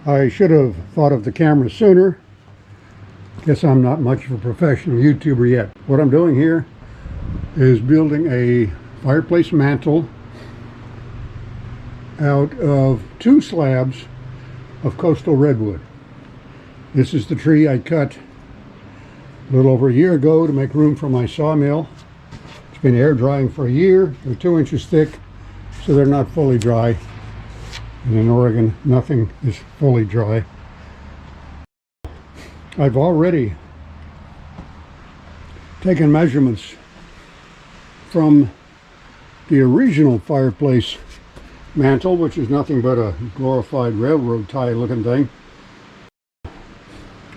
I should have thought of the camera sooner. Guess I'm not much of a professional YouTuber yet. What I'm doing here is building a fireplace mantle out of 2 slabs of coastal redwood. This is the tree I cut a little over a year ago to make room for my sawmill. It's been air drying for a year. They're 2 inches thick, so they're not fully dry. And in Oregon, nothing is fully dry. I've already taken measurements from the original fireplace mantle, which is nothing but a glorified railroad tie looking thing.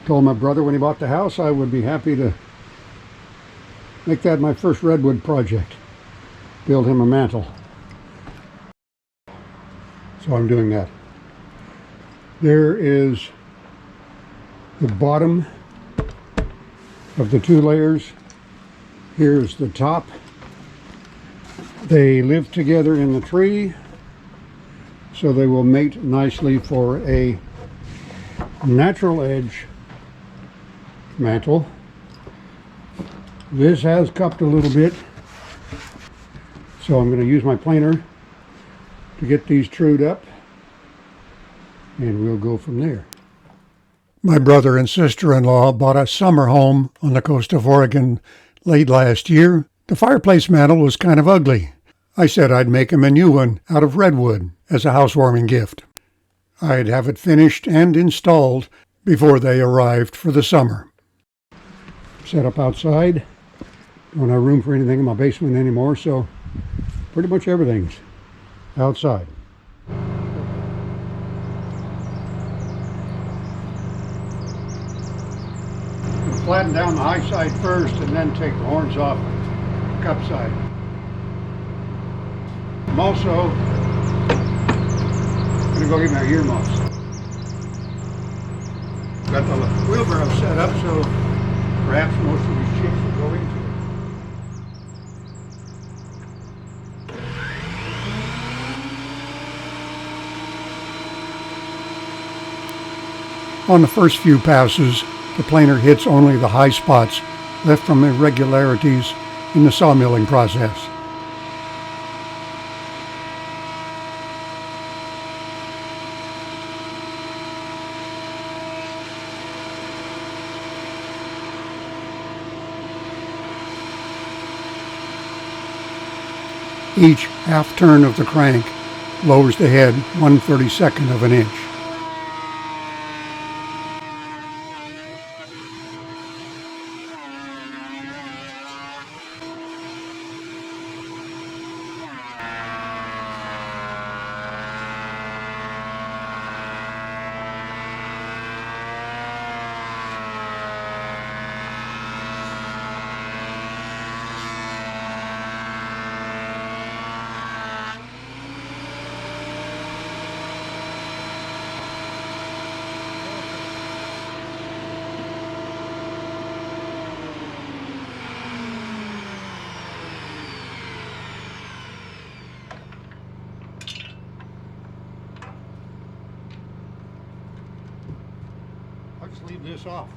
Told my brother when he bought the house I would be happy to make that my first redwood project. Build him a mantle. So I'm doing that. There is the bottom of the 2 layers. Here's the top. They live together in the tree, so they will mate nicely for a natural edge mantle. This has cupped a little bit, so I'm going to use my planer to get these trued up, and we'll go from there. My brother and sister-in-law bought a summer home on the coast of Oregon late last year. The fireplace mantle was kind of ugly. I said I'd make him a new one out of redwood as a housewarming gift. I'd have it finished and installed before they arrived for the summer. Set up outside. Don't have room for anything in my basement anymore, so pretty much everything's outside. Flatten down the high side first and then take the horns off the cup side. I'm also going to go get my earmuffs. Got the wheelbarrow set up so perhaps most of these chips will go into it. On the first few passes, the planer hits only the high spots left from irregularities in the sawmilling process. Each half turn of the crank lowers the head 1/32 of an inch. I'll just leave this off.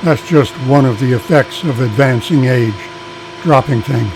That's just one of the effects of advancing age, dropping things.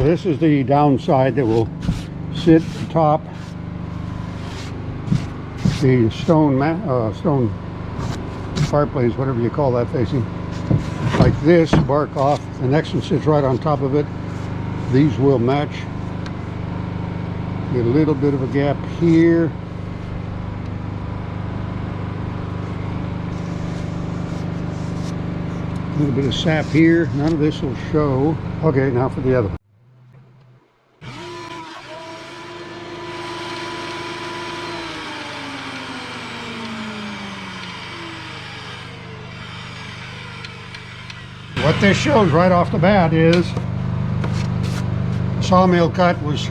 So this is the downside that will sit atop the stone fireplace, whatever you call that, facing like this, bark off. The next one sits right on top of it. These will match. Get a little bit of a gap here. A little bit of sap here. None of this will show. Okay, now for the other one. What this shows right off the bat is the sawmill cut was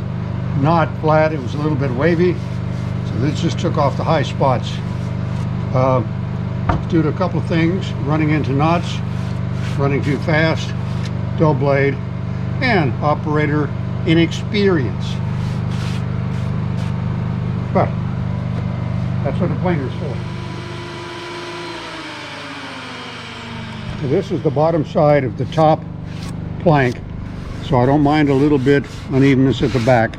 not flat, it was a little bit wavy, so this just took off the high spots. Due to a couple of things: running into knots, running too fast, dull blade, and operator inexperience. But that's what the planer's for. This is the bottom side of the top plank, so I don't mind a little bit unevenness at the back.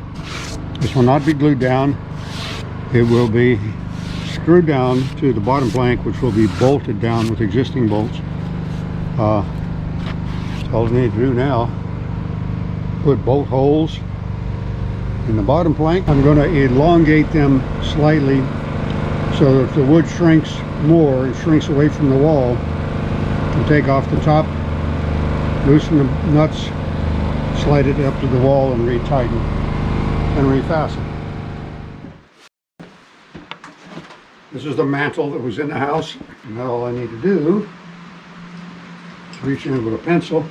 This will not be glued down. It will be screwed down to the bottom plank, which will be bolted down with existing bolts. That's all I need to do now. Put bolt holes in the bottom plank. I'm going to elongate them slightly so that if the wood shrinks more, it shrinks away from the wall. And take off the top, loosen the nuts, slide it up to the wall, and retighten and refasten. This is the mantle that was in the house. Now all I need to do is reach in with a pencil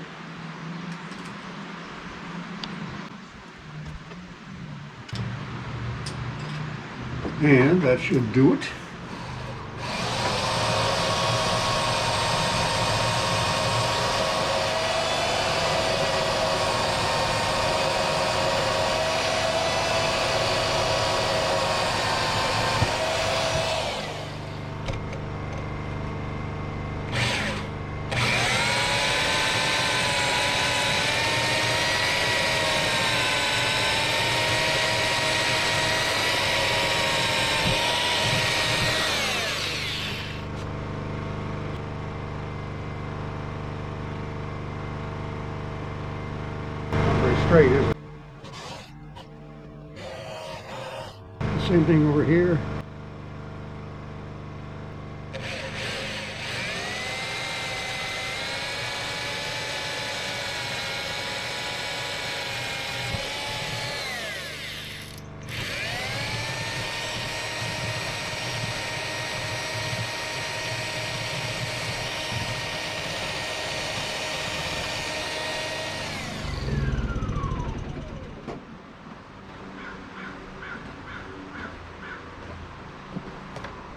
and that should do it. Straight, is it? Same thing over here.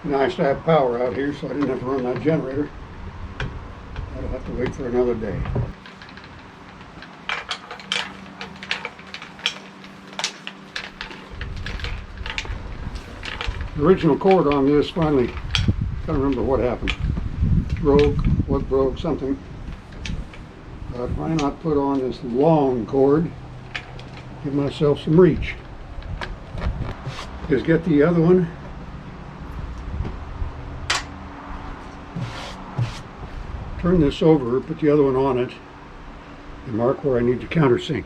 Nice to have power out here, so I didn't have to run that generator. I'll have to wait for another day. The original cord on this finally, I can't remember what happened. Broke something. But why not put on this long cord, give myself some reach. Just get the other one. Turn this over, put the other one on it, and mark where I need to countersink.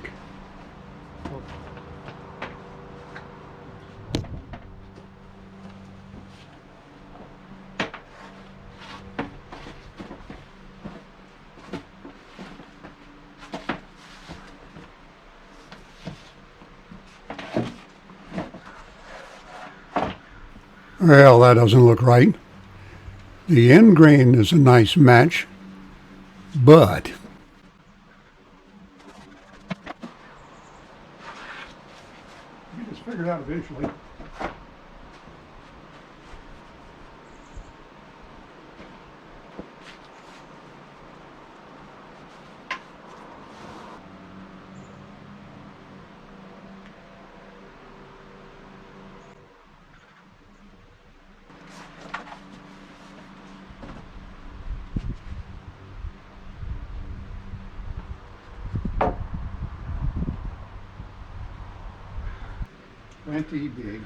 Well, that doesn't look right. The end grain is a nice match, but you just figure it out eventually. Plenty big.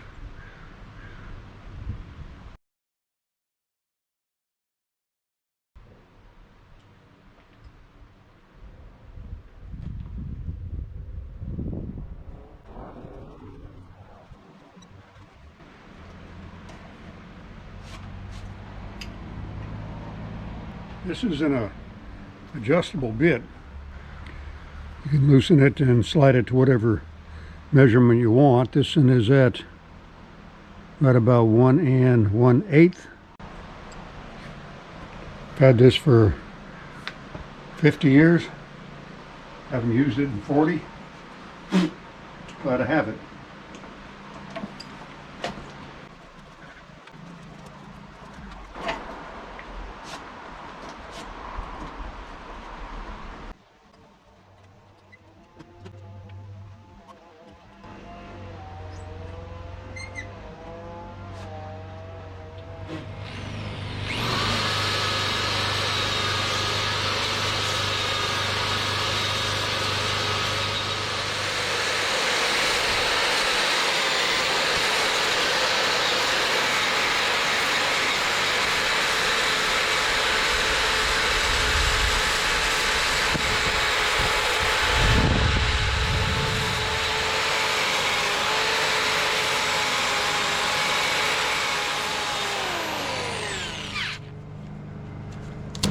This is an adjustable bit. You can loosen it and slide it to whatever measurement you want. This one is at right about 1 1/8. I've had this for 50 years. Haven't used it in 40. Glad to have it.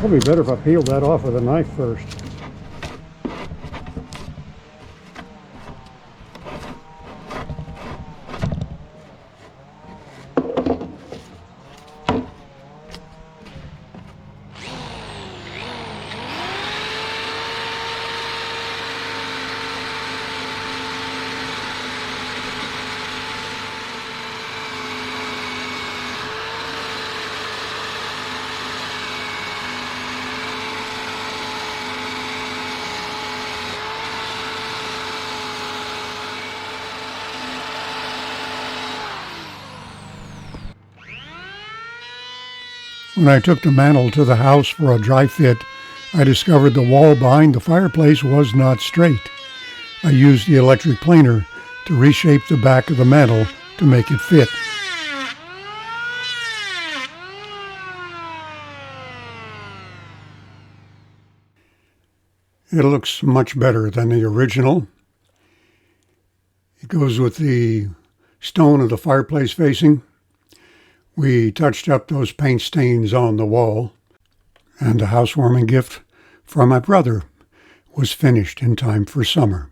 Probably better if I peeled that off with a knife first. When I took the mantel to the house for a dry fit, I discovered the wall behind the fireplace was not straight. I used the electric planer to reshape the back of the mantel to make it fit. It looks much better than the original. It goes with the stone of the fireplace facing. We touched up those paint stains on the wall, and the housewarming gift from my brother was finished in time for summer.